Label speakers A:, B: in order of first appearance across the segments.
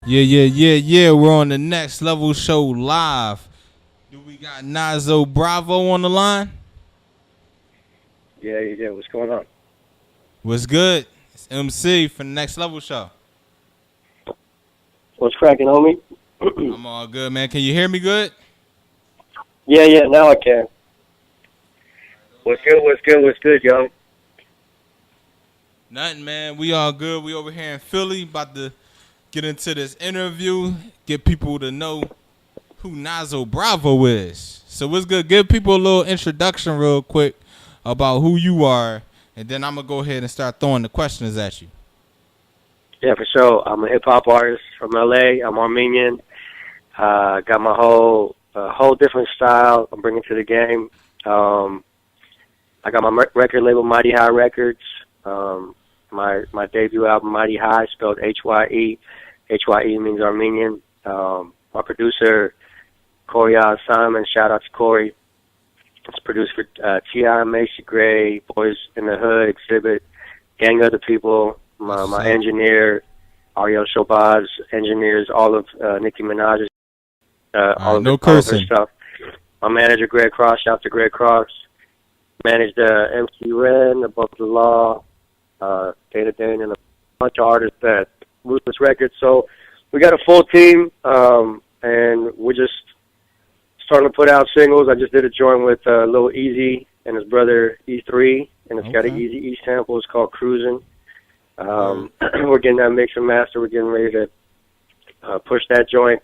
A: Yeah. We're on the Next Level Show live. Do we got Nazo Bravo on the line?
B: Yeah. What's going on?
A: What's good? It's MC for the Next Level Show.
B: What's cracking, homie?
A: I'm all good, man. Can you hear me good?
B: Yeah. Now I can. What's good, yo?
A: Nothing, man. We all good. We over here in Philly, about to get into this interview, get people to know who Nazo Bravo is. So what's good? Give people a little introduction real quick about who you are, and then I'm going to go ahead and start throwing the questions at you.
B: Yeah, for sure. I'm a hip-hop artist from L.A. I'm Armenian. Got my whole different style I'm bringing to the game. I got my record label, Mighty High Records. My debut album, Mighty High, spelled Hye. Hye means Armenian. My producer, Corey Simon, shout out to Corey. It's produced for T.I., Macy Gray, Boys in the Hood, Exhibit, Gang Other People. My engineer, Ariel Shobaz, engineers all of Nicki Minaj's, all of her stuff. My manager, Greg Cross, shout out to Greg Cross. Managed MC Ren, Above the Law, Dana Dane, and a bunch of artists at Ruthless Records. So we got a full team, and we're just starting to put out singles. I just did a joint with Lil Easy and his brother E3, and it's got an Easy E sample. It's called Cruising. We're getting that mix and master. We're getting ready to push that joint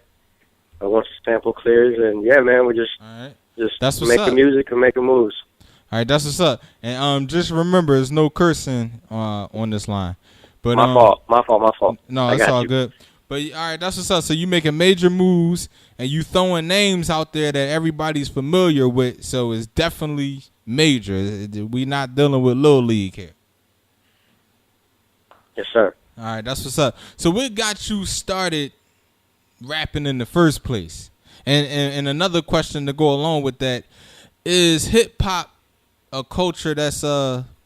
B: once the sample clears. And yeah, man, we're just making music and making moves.
A: All right, that's what's up. And just remember, there's no cursing on this line. But
B: my fault.
A: No, it's all good. But all right, that's what's up. So you making major moves and you throwing names out there that everybody's familiar with. So it's definitely major. We not dealing with little league here.
B: Yes, sir.
A: All right, that's what's up. So what got you started rapping in the first place? And another question to go along with that is hip hop a culture that's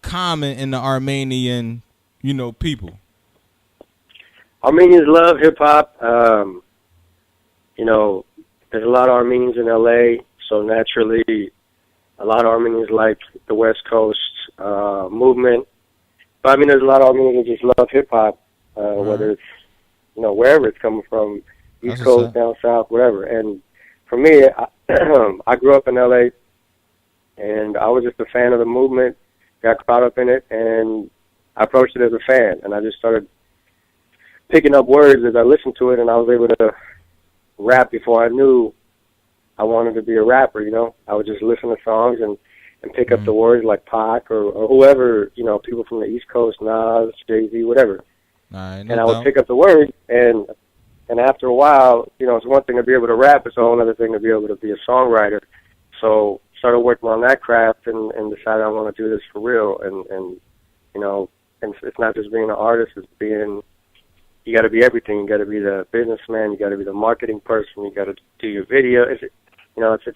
A: common in the Armenian, people?
B: Armenians love hip hop. There's a lot of Armenians in LA, so naturally a lot of Armenians like the West Coast movement. But there's a lot of Armenians who just love hip hop, whether it's wherever it's coming from, East Coast, down south, whatever. And for me, I grew up in LA, and I was just a fan of the movement, got caught up in it, and I approached it as a fan, and I just started picking up words as I listened to it, and I was able to rap before I knew I wanted to be a rapper, I would just listen to songs and pick up the words like Pac or whoever, people from the East Coast, Nas, Jay-Z, whatever. And I would pick up the words, and after a while, it's one thing to be able to rap, it's a whole other thing to be able to be a songwriter. So started working on that craft and decided I want to do this for real. And it's not just being an artist, it's being, you got to be everything. You got to be the businessman, you got to be the marketing person, you got to do your video. It's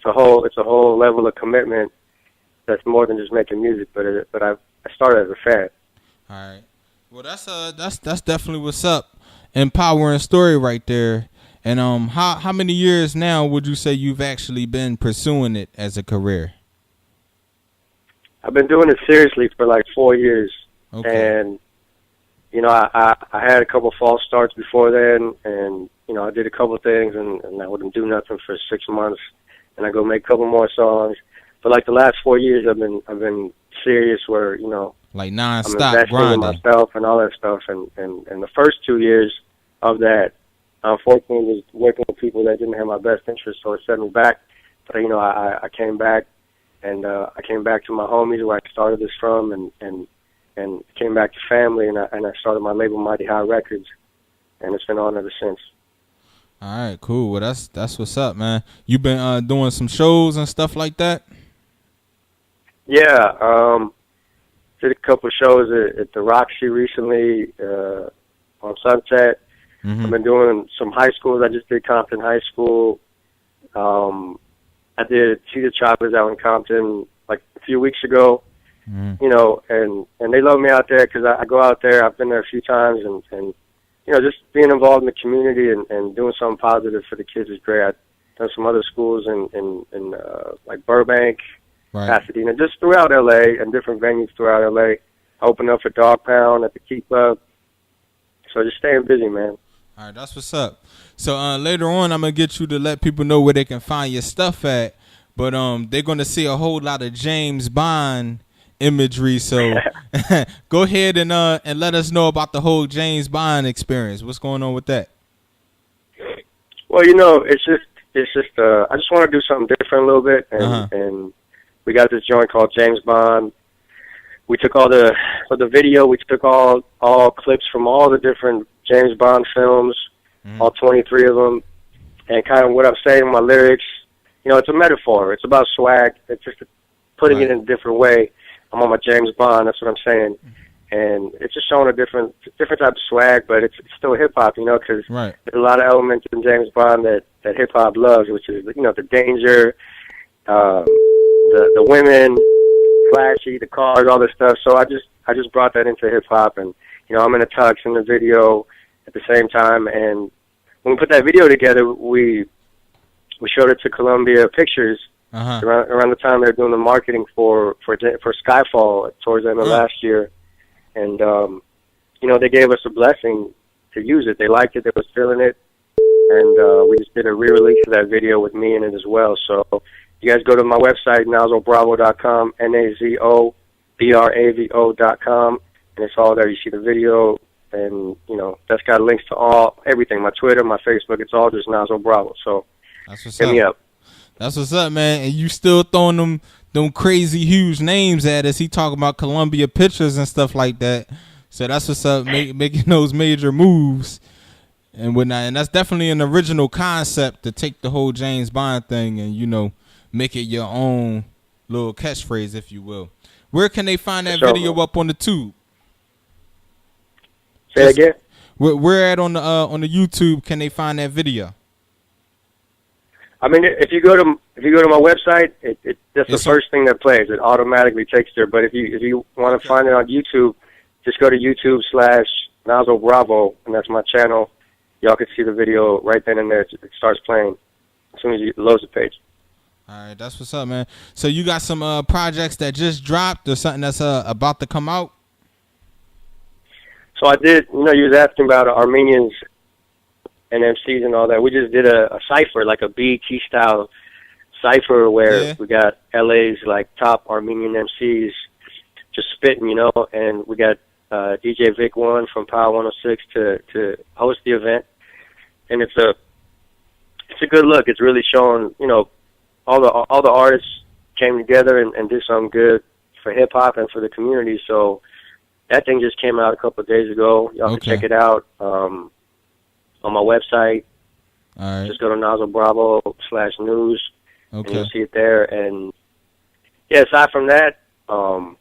B: a whole level of commitment that's more than just making music, but I started as a fan.
A: All right. Well, that's definitely what's up. Empowering story right there. And how many years now would you say you've actually been pursuing it as a career?
B: I've been doing it seriously for like 4 years. Okay. And I had a couple false starts before then, and I did a couple things, and I wouldn't do nothing for 6 months, and I go make a couple more songs. But like the last 4 years, I've been serious, where
A: like nonstop
B: I'm investing
A: grinding
B: in myself and all that stuff. And the first 2 years of that, unfortunately, was working with people that didn't have my best interest, so it set me back. But I came back, and I came back to my homies where I started this from, and came back to family, and I started my label, Mighty High Records, and it's been on ever since.
A: All right, cool. Well, that's what's up, man. You been doing some shows and stuff like that?
B: Yeah, did a couple of shows at the Roxy recently on Sunset. I've been doing some high schools. I just did Compton High School. I did See the Choppers out in Compton like a few weeks ago. And they love me out there because I go out there. I've been there a few times, and just being involved in the community and doing something positive for the kids is great. I've done some other schools in like Burbank,
A: Right.
B: Pasadena, just throughout LA and different venues throughout LA. I opened up for Dog Pound at the Key Club. So just staying busy, man.
A: All right, that's what's up. So later on, I'm gonna get you to let people know where they can find your stuff at. But they're gonna see a whole lot of James Bond imagery. So go ahead and let us know about the whole James Bond experience. What's going on with that?
B: Well, it's just I just want to do something different a little bit, and we got this joint called James Bond. We took for the video, we took all clips from all the different James Bond films, all 23 of them, and kind of what I'm saying in my lyrics, it's a metaphor. It's about swag. It's just putting it in a different way. I'm on my James Bond. That's what I'm saying. And it's just showing a different type of swag, but it's still hip-hop, because there's a lot of elements in James Bond that hip-hop loves, which is, the danger, the women, flashy, the cars, all this stuff. So I just brought that into hip-hop, and, I'm in a tux in the video at the same time. And when we put that video together, we showed it to Columbia Pictures around the time they were doing the marketing for Skyfall towards the end of last year. And, they gave us a blessing to use it. They liked it. They was feeling it. And we just did a re-release of that video with me in it as well. So you guys go to my website, nazobravo.com, NAZOBRAVO.com, and it's all there. You see the video, and, that's got links to everything, my Twitter, my Facebook. It's all just Nazo Bravo. So
A: that's what's
B: hit me up.
A: That's what's up, man. And you still throwing them crazy huge names at us. He talking about Columbia Pictures and stuff like that. So that's what's up, making those major moves and whatnot. And that's definitely an original concept to take the whole James Bond thing and, make it your own little catchphrase, if you will. Where can they find that video up on the tube?
B: Say it again?
A: Where at on the YouTube can they find that video?
B: I mean, if you go to my website, that's the first thing that plays. It automatically takes there. But if you want to find it on YouTube, just go to YouTube/Nazo Bravo, and that's my channel. Y'all can see the video right then and there. It starts playing as soon as you load the page.
A: All right, that's what's up, man. So you got some projects that just dropped or something that's about to come out?
B: So I did, you was asking about Armenians and MCs and all that. We just did a cipher, like a BET style cipher where we got LA's like top Armenian MCs just spitting, and we got DJ Vic One from Power 106 to host the event. And it's a good look. It's really showing, all the artists came together and did something good for hip hop and for the community. So that thing just came out a couple of days ago. Y'all can check it out on my website.
A: All right.
B: Just go to Nazo Bravo/news.
A: Okay.
B: And you'll see it there. And aside from that, I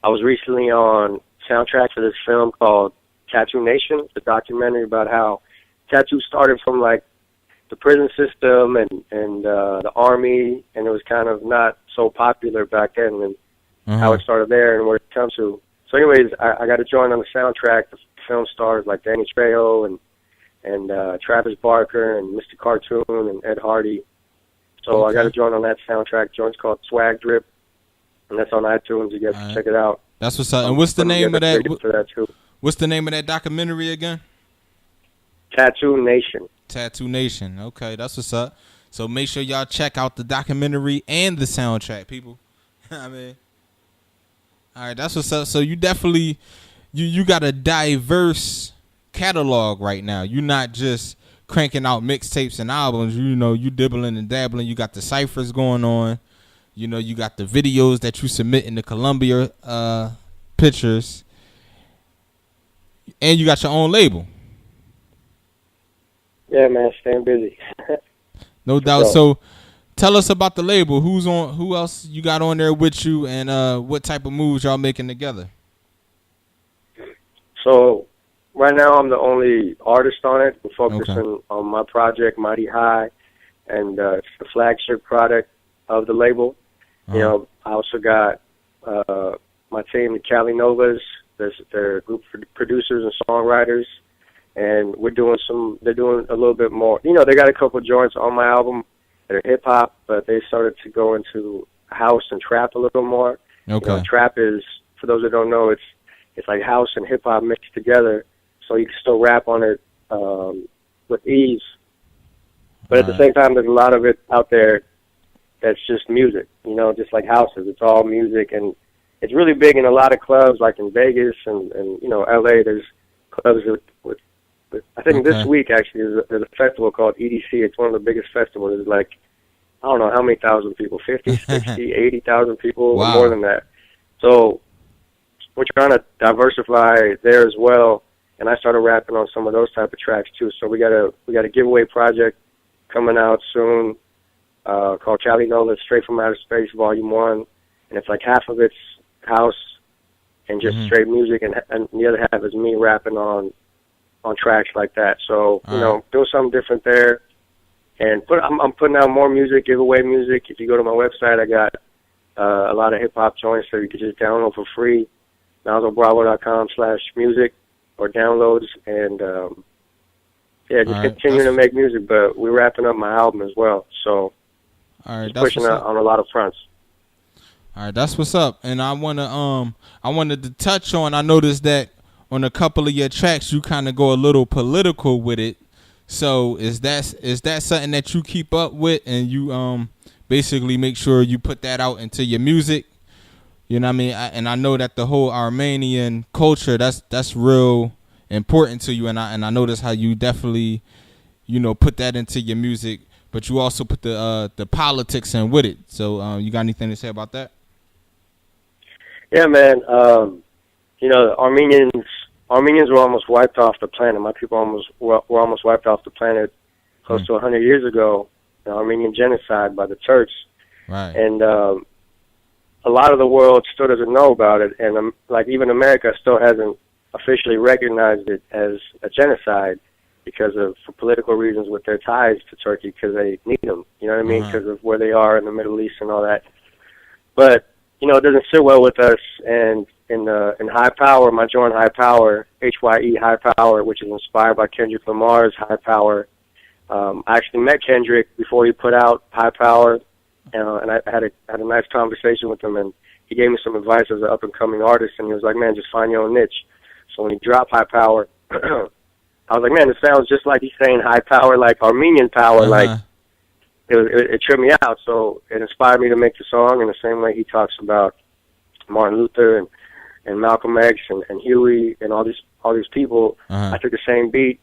B: was recently on soundtrack for this film called Tattoo Nation. It's a documentary about how tattoo started from like the prison system and the army, and it was kind of not so popular back then, and how it started there and where it comes to. So anyways, I got to join on the soundtrack. The film stars like Danny Trejo and Travis Barker and Mr. Cartoon and Ed Hardy. So I got to join on that soundtrack. Joint's called Swag Drip, and that's on iTunes. You guys can check it out.
A: That's what's up. And what's the name of that? What's the name of that documentary again?
B: Tattoo Nation.
A: Tattoo Nation. Okay, that's what's up. So make sure y'all check out the documentary and the soundtrack, people. I mean, all right, that's what's up. So you definitely you got a diverse catalog right now. You're not just cranking out mixtapes and albums. You dibbling and dabbling. You got the ciphers going on. You got the videos that you submit in the Columbia Pictures, and you got your own label.
B: Yeah, man, staying busy.
A: No doubt. So tell us about the label. Who else you got on there with you, and what type of moves y'all making together?
B: So right now I'm the only artist on it. We're focusing on my project, Mighty High, and it's the flagship product of the label. I also got my team, the Cali Novas. They're a group of producers and songwriters. and they're doing a little bit more. You know, they got a couple joints on my album that are hip hop, but they started to go into house and trap a little more.
A: Okay.
B: You know, trap is, for those that don't know, it's like house and hip hop mixed together, so you can still rap on it with ease. But at the same time, there's a lot of it out there that's just music, you know, just like houses. It's all music, and it's really big in a lot of clubs, like in Vegas and you know, LA. There's clubs with I think this week actually there's a festival called EDC. It's one of the biggest festivals. It's like, I don't know how many thousand people, 50, 60, 80,000 people, or more than that. So we're trying to diversify there as well. And I started rapping on some of those type of tracks too. So we got a giveaway project coming out soon called Cali Nola, Straight from Outer Space Volume 1. And it's like half of it's house and just straight music, and the other half is me rapping on tracks like that. So, you know, doing something different there. And I'm putting out more music, giveaway music. If you go to my website, I got a lot of hip-hop joints that you can just download for free, nazobravo.com/music, or downloads. And, just continuing to make music, but we're wrapping up my album as well. So, just pushing out on a lot of fronts.
A: All right, that's what's up. And I wanted to touch on, I noticed that on a couple of your tracks, you kind of go a little political with it. So is that something that you keep up with, and you basically make sure you put that out into your music? You know what I mean? And I know that the whole Armenian culture, that's real important to you, and I notice how you definitely, you know, put that into your music, but you also put the politics in with it. So you got anything to say about that?
B: Yeah, man. You know, Armenians were almost wiped off the planet. My people were almost wiped off the planet close to 100 years ago. The Armenian genocide by the Turks.
A: Right.
B: And a lot of the world still doesn't know about it, and like even America still hasn't officially recognized it as a genocide for political reasons with their ties to Turkey, because they need them. You know what I mean? Because of where they are in the Middle East and all that. But you know, it doesn't sit well with us. And in High Power, my joint High Power, HYE High Power, which is inspired by Kendrick Lamar's High Power. I actually met Kendrick before he put out High Power, and I had a nice conversation with him, and he gave me some advice as an up and coming artist. And he was like, "Man, just find your own niche." So when he dropped High Power, I was like, "Man, it sounds just like he's saying High Power, like Armenian power, like." It tripped me out, so it inspired me to make the song in the same way he talks about Martin Luther and Malcolm X and Huey and all these people. I took the same beat,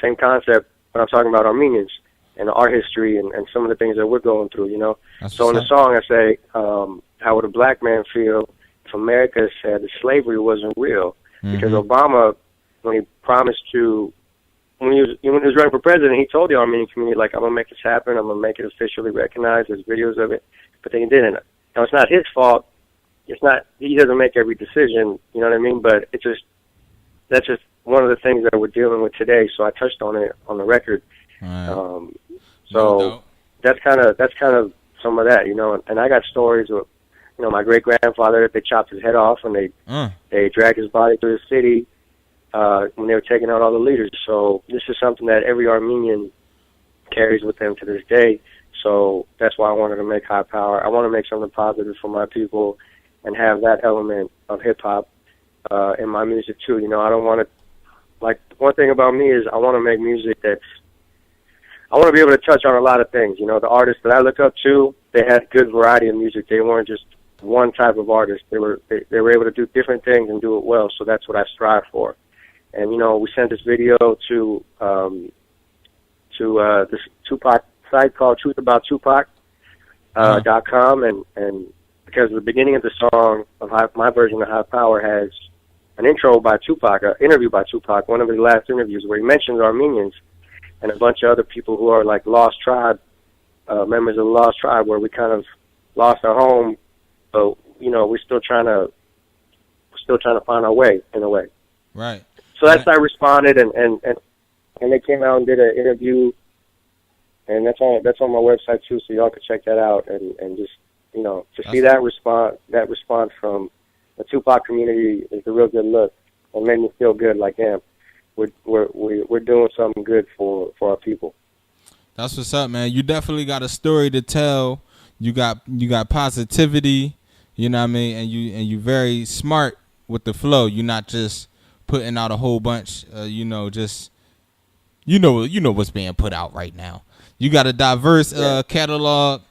B: same concept, but I'm talking about Armenians and our history and some of the things that we're going through, you know. So in the song I say, how would a black man feel if America said that slavery wasn't real? Because Obama, when he promised to, when he was running for president, he told the Armenian community, like, I'm going to make this happen, I'm going to make it officially recognized, there's videos of it, but they didn't. Now, it's not his fault. It's not, he doesn't make every decision, you know what I mean? But that's just one of the things that we're dealing with today, so I touched on it on the record. So that's kind of some of that, you know, and I got stories of, you know, my great-grandfather, they chopped his head off and they dragged his body through the city when they were taking out all the leaders. So this is something that every Armenian carries with them to this day. So that's why I wanted to make High Power. I want to make something positive for my people and have that element of hip-hop in my music too. You know, I don't want to, like, one thing about me is I want to make music I want to be able to touch on a lot of things. You know, the artists that I look up to, they had good variety of music. They weren't just one type of artist. They were able to do different things and do it well. So that's what I strive for. And, you know, we sent this video to this Tupac site called truthabouttupac.com, and because the beginning of the song of my version of High Power has an intro by Tupac, an interview by Tupac, one of his last interviews, where he mentions Armenians and a bunch of other people who are like lost tribe, members of the lost tribe, where we kind of lost our home, but, you know, we're still trying to find our way, in a way.
A: Right.
B: So that's how I responded, and they came out and did an interview, and that's on my website too, so y'all can check that out, and just, you know, to see that response from the Tupac community is a real good look, and made me feel good. Like, damn, we're doing something good for our people.
A: That's what's up, man. You definitely got a story to tell. You got positivity, you know what I mean, and you very smart with the flow. You're not just putting out a whole bunch, just you know what's being put out right now. You got a diverse catalog,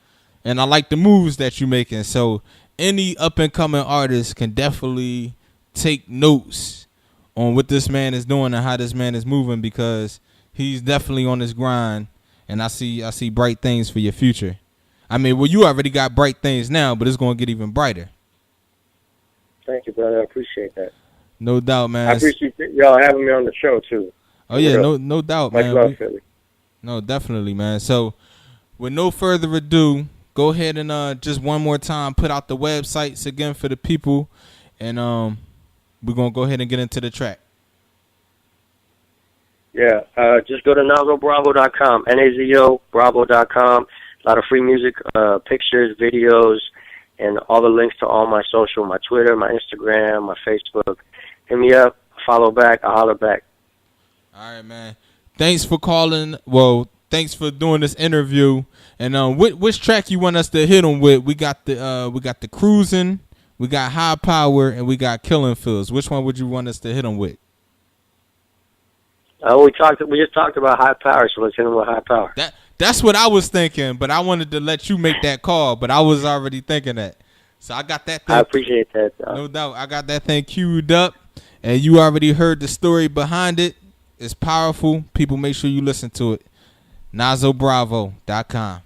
A: and I like the moves that you're making. So any up and coming artist can definitely take notes on what this man is doing and how this man is moving, because he's definitely on his grind. And I see bright things for your future. I mean, well, you already got bright things now, but it's going to get even brighter.
B: Thank you, brother. I appreciate that.
A: No doubt, man.
B: I appreciate y'all having me on the show, too.
A: Oh, yeah, no doubt, man.
B: Much love, Philly.
A: No, definitely, man. So, with no further ado, go ahead and just one more time put out the websites again for the people, and we're going to go ahead and get into the track.
B: Yeah, just go to nazobravo.com, Nazo Bravo.com. A lot of free music, pictures, videos, and all the links to all my social, my Twitter, my Instagram, my Facebook. Hit me up, follow back, I'll holler back.
A: All right, man. Thanks for calling. Well, thanks for doing this interview. And which track you want us to hit them with? We got the Cruising, we got High Power, and we got Killing Fields. Which one would you want us to hit them with?
B: We just talked about High Power, so let's hit him with High Power.
A: That's what I was thinking, but I wanted to let you make that call, but I was already thinking that. So I got that thing.
B: I appreciate that.
A: No doubt. I got that thing queued up, and you already heard the story behind it. It's powerful. People, make sure you listen to it. NazoBravo.com.